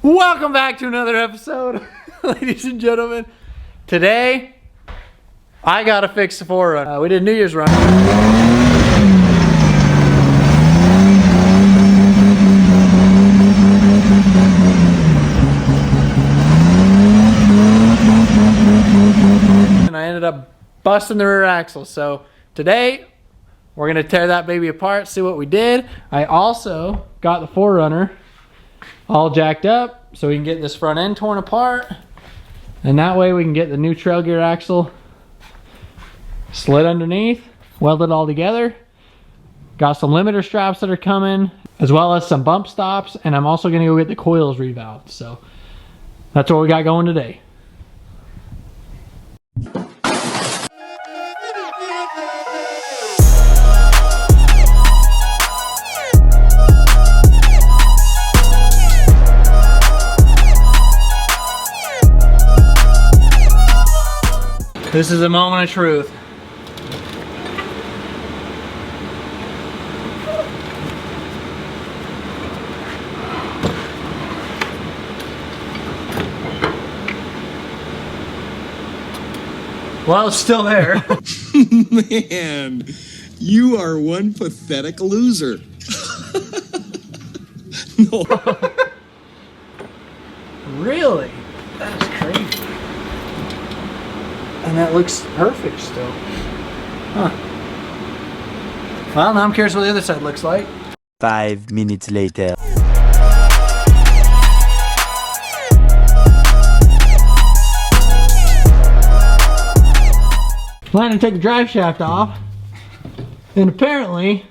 Welcome back to another episode, ladies and gentlemen. Today, I gotta fix the 4Runner. We did New Year's run. And I ended up busting the rear axle. So today, we're gonna tear that baby apart, see what we did. I also got the 4Runner all jacked up so we can get this front end torn apart, and that way we can get the new trail gear axle slid underneath, weld it all together. Got some limiter straps that are coming, as well as some bump stops, and I'm also gonna go get the coils revalved. So that's what we got going today. This is a moment of truth. Well, it's still there. Man, you are one pathetic loser. No. Really? That's crazy. And that looks perfect still. Huh. Well, now I'm curious what the other side looks like. 5 minutes later. Planning to take the drive shaft off, and apparently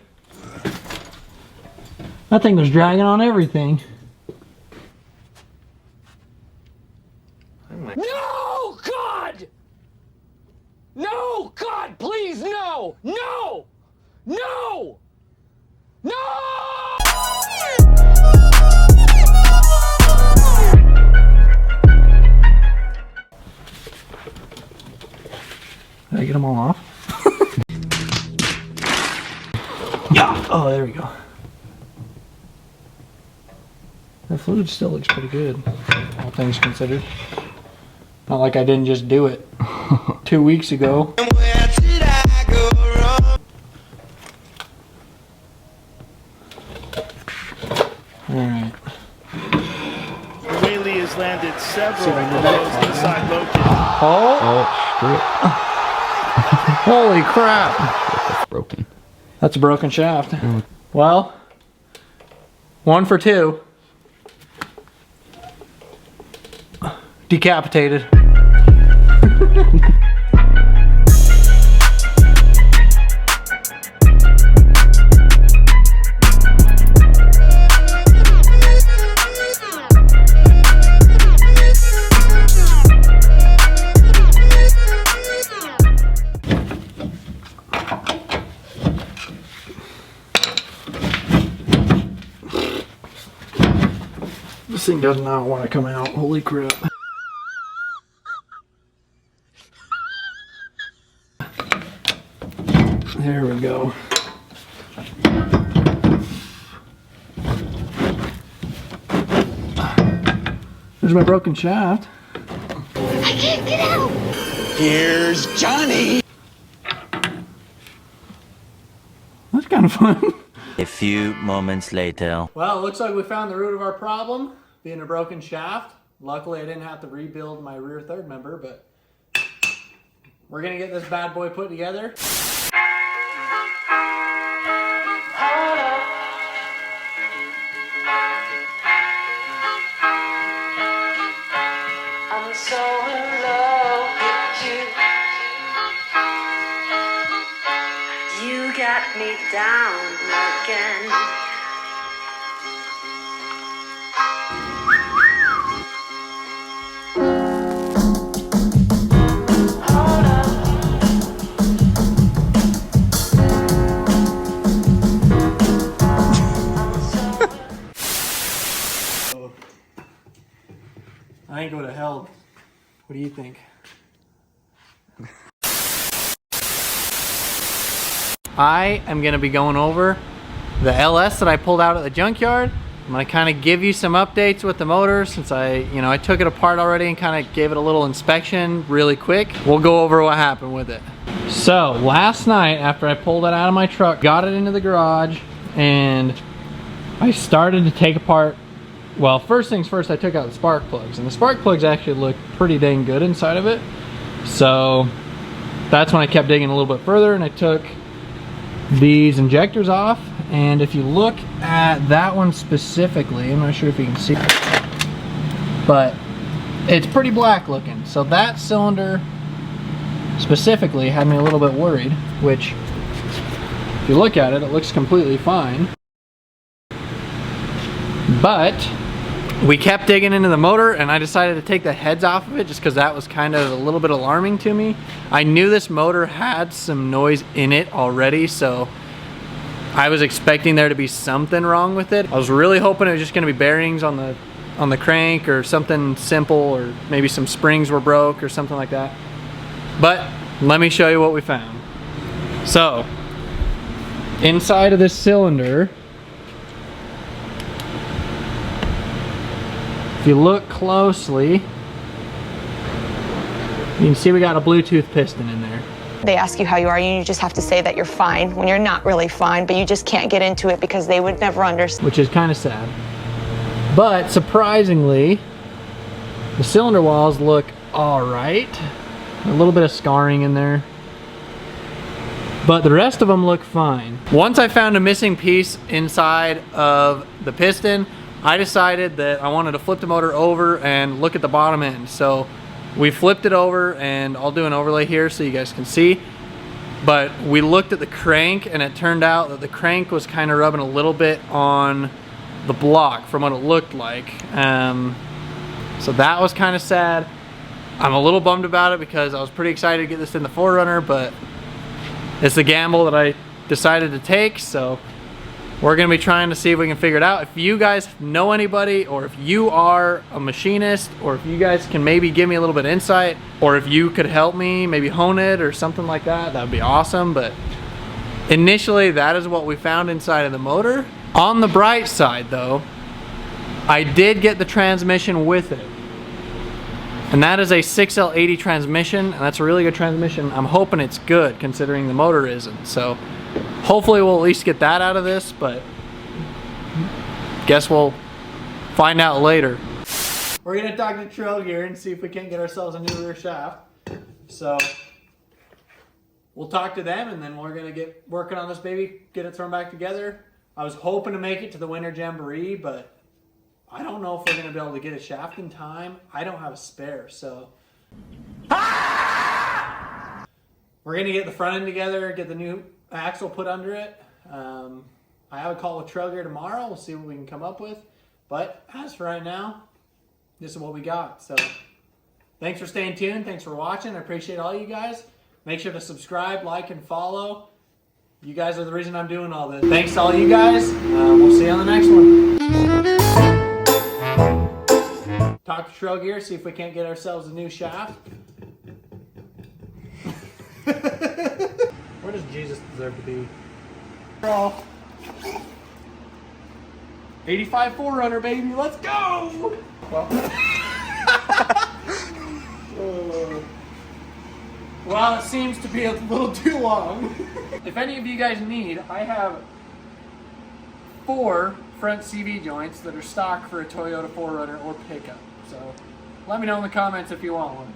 that thing was dragging on everything. No, God! No, God, please, no! No! No! No! Did I get them all off? Yeah! Oh, there we go. The fluid still looks pretty good, all things considered. Not like I didn't just do it 2 weeks ago. Alright. Whaley has landed several of those inside low kicks. Oh! Holy crap! That's broken. That's a broken shaft. Well, 1 for 2. Decapitated. This thing does not want to come out. Holy crap. There we go. There's my broken shaft. I can't get out! Here's Johnny. That's kind of fun. A few moments later. Well, it looks like we found the root of our problem, being a broken shaft. Luckily, I didn't have to rebuild my rear third member, but we're gonna get this bad boy put together. I'm so in love with you. You got me down again. I ain't go to hell. What do you think? I am going to be going over the LS that I pulled out at the junkyard I'm gonna kind of give you some updates with the motor since I took it apart already and kind of gave it a little inspection really quick. We'll go over what happened with it. So last night after I pulled it out of my truck, got it into the garage, and I started to take apart, well, first things first, I took out the spark plugs, and the spark plugs actually look pretty dang good inside of it. So that's when I kept digging a little bit further, and I took these injectors off. And if you look at that one specifically, I'm not sure if you can see, but it's pretty black looking. So that cylinder specifically had me a little bit worried, which if you look at it, it looks completely fine. But we kept digging into the motor, and I decided to take the heads off of it just because that was kind of a little bit alarming to me. I knew this motor had some noise in it already, so I was expecting there to be something wrong with it. I was really hoping it was just going to be bearings on the crank or something simple, or maybe some springs were broke or something like that. But let me show you what we found. So inside of this cylinder, if you look closely, you can see we got a Bluetooth piston in there. They ask you how you are, and you just have to say that you're fine when you're not really fine, but you just can't get into it because they would never understand. Which is kind of sad. But surprisingly, the cylinder walls look all right. A little bit of scarring in there, but the rest of them look fine. Once I found a missing piece inside of the piston, I decided that I wanted to flip the motor over and look at the bottom end. So we flipped it over, and I'll do an overlay here so you guys can see. But we looked at the crank, and it turned out that the crank was kind of rubbing a little bit on the block from what it looked like. So that was kind of sad. I'm a little bummed about it because I was pretty excited to get this in the 4Runner, but it's the gamble that I decided to take. So we're gonna be trying to see if we can figure it out. If you guys know anybody, or if you are a machinist, or if you guys can maybe give me a little bit of insight, or if you could help me maybe hone it or something like that, that would be awesome. But initially, that is what we found inside of the motor. On the bright side though, I did get the transmission with it. And that is a 6L80 transmission, and that's a really good transmission. I'm hoping it's good considering the motor isn't. So hopefully we'll at least get that out of this, but guess we'll find out later. We're gonna talk to Trail here and see if we can't get ourselves a new rear shaft. So we'll talk to them, and then we're gonna get working on this baby, get it thrown back together. I was hoping to make it to the Winter Jamboree, but I don't know if we're gonna be able to get a shaft in time. I don't have a spare, so. We're gonna get the front end together, get the new axle put under it. I have a call with Trail tomorrow. We'll see what we can come up with. But as for right now, this is what we got. So thanks for staying tuned. Thanks for watching. I appreciate all you guys. Make sure to subscribe, like, and follow. You guys are the reason I'm doing all this. Thanks to all you guys. We'll see you on the next one. Talk to Trail Gear, see if we can't get ourselves a new shaft. Where does Jesus deserve to be? 85 4Runner, baby, let's go! Well, well, it seems to be a little too long. If any of you guys need, I have 4 front CV joints that are stock for a Toyota 4Runner or pickup. So let me know in the comments if you want one.